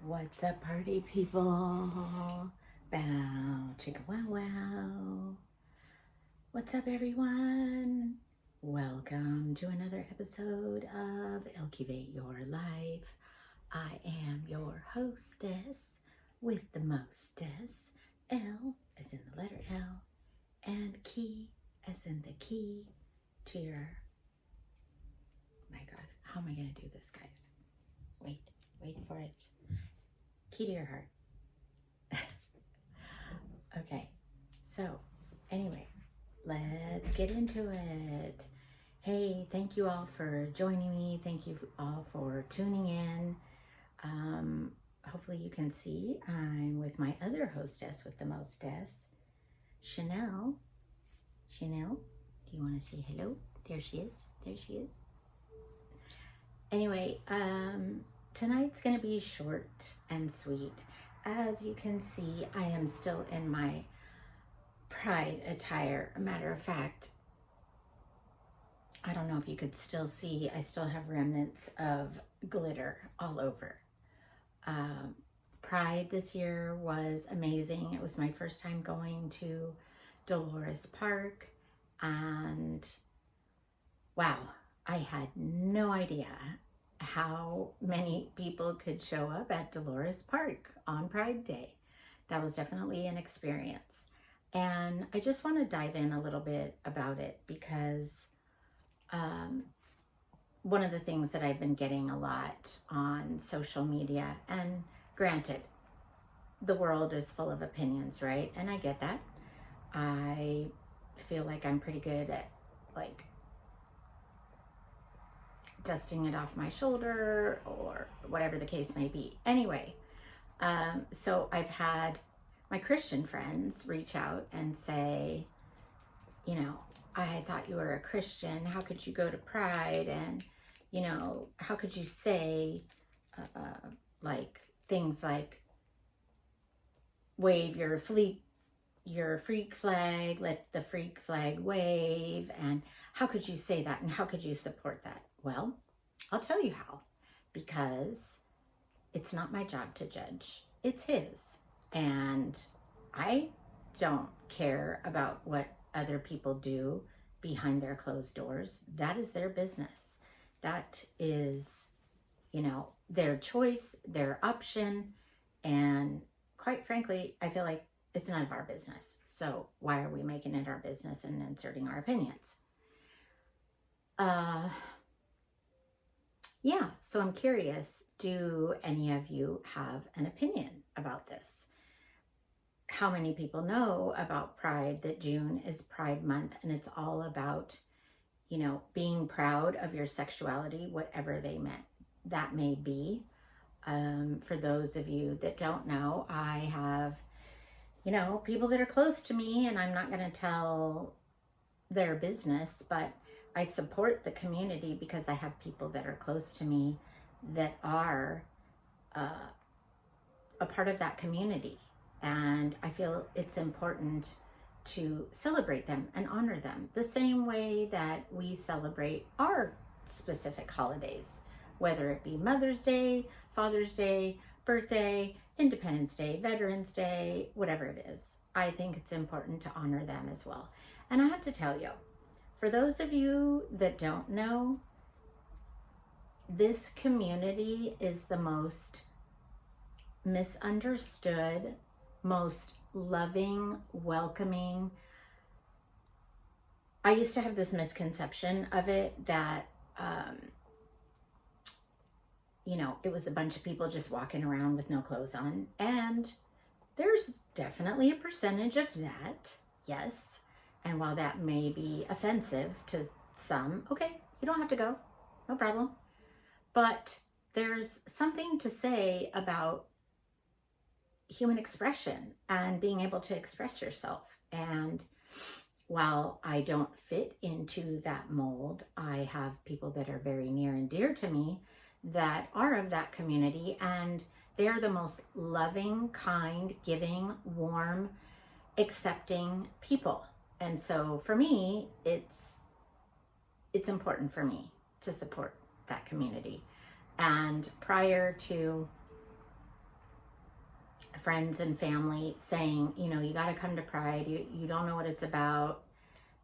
What's up, party people? Bow, chicka wow wow. What's up, everyone? Welcome to another episode of Elcultivate Your Life. I am your hostess with the mostess. L as in the letter L, and key as in the key to your. My God, how am I going to do this, guys? Wait for it. Key to your heart. Okay, so anyway, let's get into it. Hey, thank you all for joining me. Thank you all for tuning in. Hopefully you can see I'm with my other hostess with the mostess, Chanel. Chanel, do you want to say hello? There she is. There she is. Anyway, tonight's going to be short and sweet. As you can see, I am still in my pride attire. A matter of fact, I don't know if you could still see, I still have remnants of glitter all over. Pride this year was amazing. It was my first time going to Dolores Park, and wow, I had no idea how many people could show up at Dolores Park on Pride Day. That was definitely an experience. And I just want to dive in a little bit about it because one of the things that I've been getting a lot on social media, and granted, the world is full of opinions, right? And I get that. I feel like I'm pretty good at like dusting it off my shoulder or whatever the case may be. Anyway, so I've had my Christian friends reach out and say, you know, I thought you were a Christian. How could you go to Pride? And, you know, how could you say like things like wave your freak flag, let the freak flag wave, and how could you say that, and how could you support that? Well, I'll tell you how, because it's not my job to judge, it's his, and I don't care about what other people do behind their closed doors. That is their business. That is, you know, their choice, their option, and quite frankly, I feel like it's none of our business. So why are we making it our business and inserting our opinions? Yeah, so I'm curious, do any of you have an opinion about this? How many people know about Pride, that June is Pride Month, and it's all about, you know, being proud of your sexuality, whatever that may be. For those of you that don't know, I have, you know, people that are close to me, and I'm not going to tell their business, but I support the community because I have people that are close to me that are a part of that community. And I feel it's important to celebrate them and honor them the same way that we celebrate our specific holidays, whether it be Mother's Day, Father's Day, birthday, Independence Day, Veterans Day, whatever it is. I think it's important to honor them as well. And I have to tell you, for those of you that don't know, this community is the most misunderstood, most loving, welcoming. I used to have this misconception of it that, you know, it was a bunch of people just walking around with no clothes on. And there's definitely a percentage of that, yes. And while that may be offensive to some, okay, you don't have to go, no problem. But there's something to say about human expression and being able to express yourself. And while I don't fit into that mold, I have people that are very near and dear to me that are of that community, and they're the most loving, kind, giving, warm, accepting people. And so for me, it's important for me to support that community. And prior to friends and family saying, you know, you got to come to Pride. You don't know what it's about.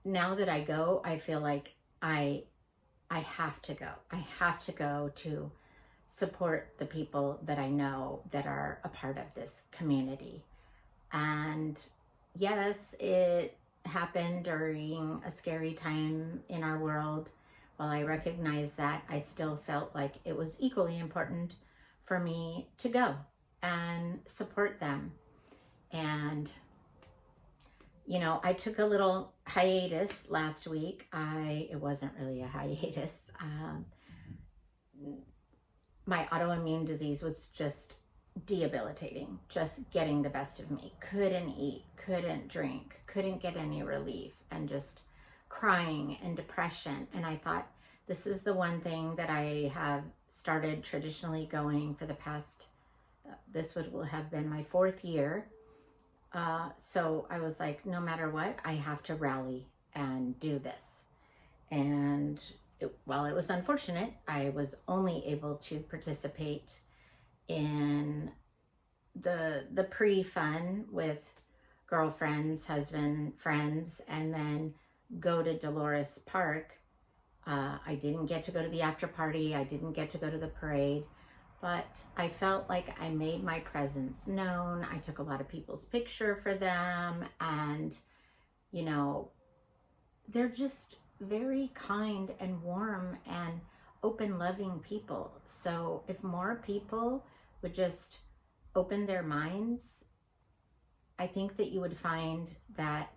Now that I go, I feel like I have to go. I have to go to support the people that I know that are a part of this community. And yes, it happened during a scary time in our world. While I recognize that, I still felt like it was equally important for me to go and support them. And, you know, I took a little hiatus last week. It wasn't really a hiatus. My autoimmune disease was just debilitating, just getting the best of me. Couldn't eat, couldn't drink, couldn't get any relief, and just crying and depression. And I thought, this is the one thing that I have started traditionally going for the past, this will have been my 4th year. So I was like, no matter what, I have to rally and do this. And while it was unfortunate, I was only able to participate in the pre-fun with girlfriends, husband, friends, and then go to Dolores Park. I didn't get to go to the after party. I didn't get to go to the parade, but I felt like I made my presence known. I took a lot of people's picture for them, and, you know, they're just very kind and warm and open, loving people. So if more people would just open their minds, I think that you would find that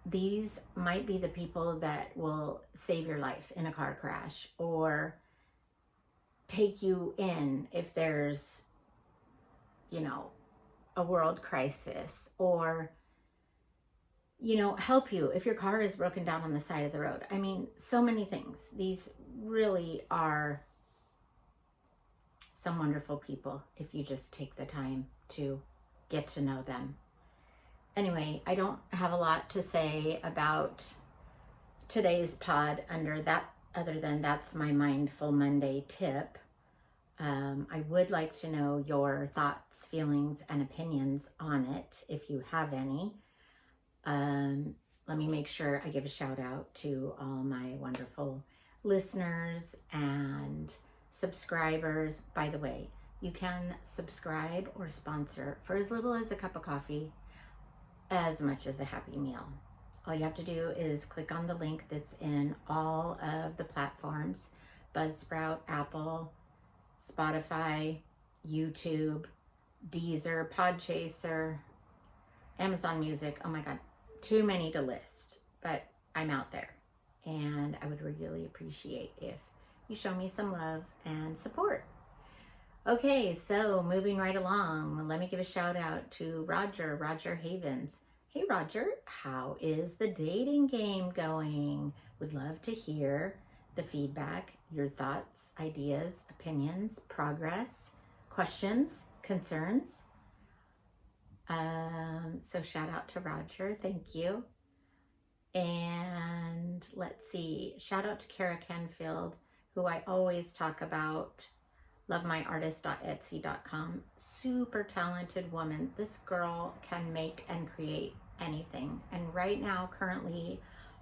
these might be the people that will save your life in a car crash, or take you in if there's, you know, a world crisis, or, you know, help you if your car is broken down on the side of the road. I mean, so many things. These really are some wonderful people if you just take the time to get to know them. Anyway, I don't have a lot to say about today's pod other than that's my Mindful Monday tip. I would like to know your thoughts, feelings, and opinions on it, if you have any. Let me make sure I give a shout out to all my wonderful listeners and subscribers. By the way, you can subscribe or sponsor for as little as a cup of coffee, as much as a happy meal. All you have to do is click on the link that's in all of the platforms: Buzzsprout, Apple, Spotify, YouTube, Deezer, Podchaser, Amazon Music. Oh my God, too many to list, but I'm out there. And I would really appreciate if you show me some love and support. Okay, so moving right along, let me give a shout out to Roger Havens. Hey Roger, how is the dating game going? Would love to hear the feedback, your thoughts, ideas, opinions, progress, questions, concerns. So shout out to Roger, thank you. And let's see, shout out to Kara Kenfield, who I always talk about. lovemyartist.etsy.com. Super talented woman. This girl can make and create anything. And right now, currently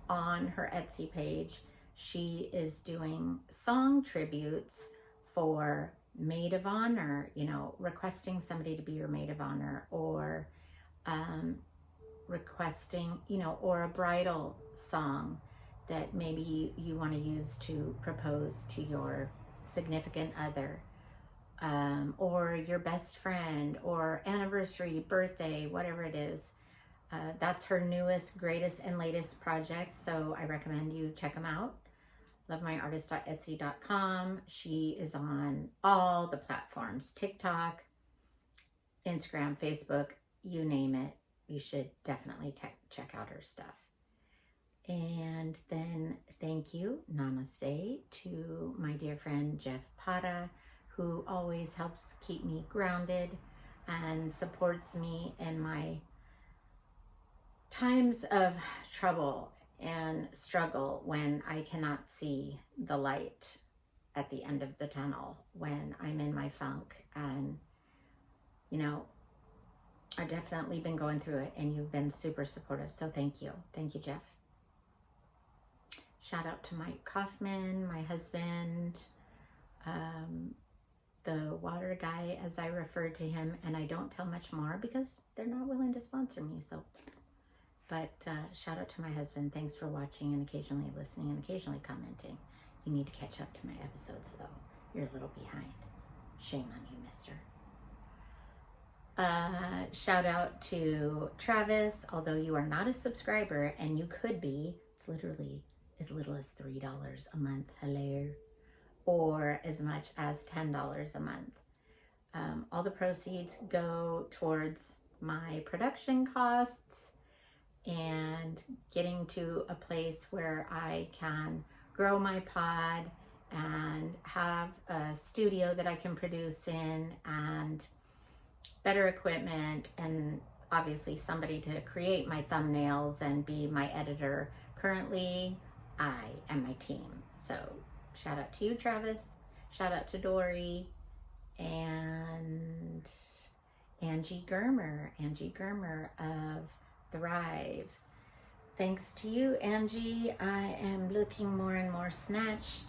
on her Etsy page, she is doing song tributes for maid of honor, you know, requesting somebody to be your maid of honor, or requesting, you know, or a bridal song that maybe you want to use to propose to your significant other, or your best friend, or anniversary, birthday, whatever it is. That's her newest, greatest, and latest project, so I recommend you check them out. lovemyartist.etsy.com. She is on all the platforms: TikTok, Instagram, Facebook, you name it. You should definitely check out her stuff. And then thank you, namaste, to my dear friend Jeff Pata, who always helps keep me grounded and supports me in my times of trouble and struggle, when I cannot see the light at the end of the tunnel, when I'm in my funk and you know, I've definitely been going through it, and you've been super supportive. So thank you. Thank you, Jeff. Shout out to Mike Kaufman, my husband, the water guy, as I refer to him, and I don't tell much more because they're not willing to sponsor me. So, but shout out to my husband. Thanks for watching and occasionally listening and occasionally commenting. You need to catch up to my episodes, though. You're a little behind. Shame on you, mister. Shout out to Travis, although you are not a subscriber and you could be. It's literally as little as $3 a month, hello, or as much as $10 a month. All the proceeds go towards my production costs and getting to a place where I can grow my pod and have a studio that I can produce in, and better equipment, and obviously somebody to create my thumbnails and be my editor. Currently, I am my team. So shout out to you, Travis. Shout out to Dory and Angie Germer of Thrive. Thanks to you, Angie, I am looking more and more snatched.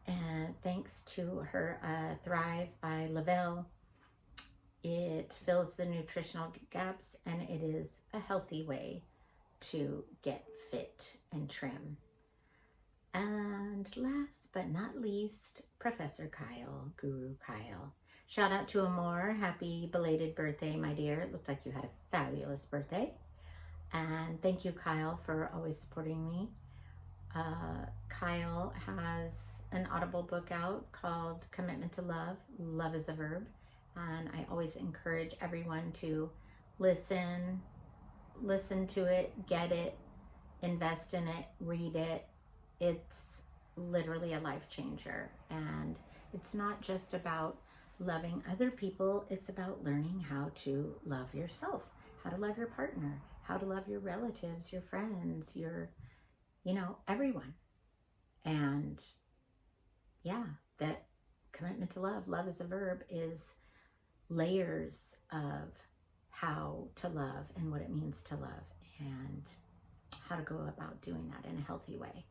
And thanks to her Thrive by Lavelle, it fills the nutritional gaps, and it is a healthy way to get fit and trim. And last but not least, Professor Kyle, Guru Kyle. Shout out to Amor. Happy belated birthday, my dear. It looked like you had a fabulous birthday. And thank you, Kyle, for always supporting me. Kyle has an Audible book out called Commitment to Love. Love is a Verb. And I always encourage everyone to listen to it, get it, invest in it, read it. It's literally a life changer. And it's not just about loving other people. It's about learning how to love yourself, how to love your partner, how to love your relatives, your friends, your, everyone. And yeah, that commitment to love, love is a verb, is layers of how to love and what it means to love and how to go about doing that in a healthy way.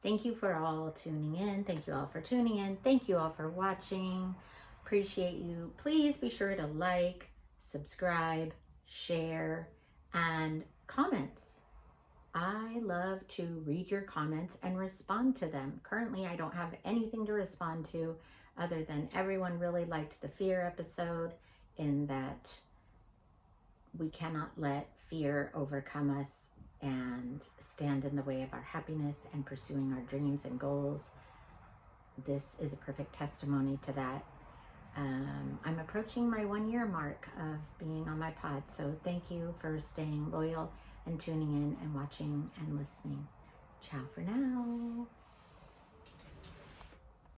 Thank you for all tuning in. Thank you all for tuning in. Thank you all for watching. Appreciate you. Please be sure to like, subscribe, share, and comments. I love to read your comments and respond to them. Currently, I don't have anything to respond to other than everyone really liked the fear episode, in that we cannot let fear overcome us and stand in the way of our happiness and pursuing our dreams and goals. This is a perfect testimony to that. I'm approaching my 1-year mark of being on my pod, so thank you for staying loyal and tuning in and watching and listening. Ciao for now.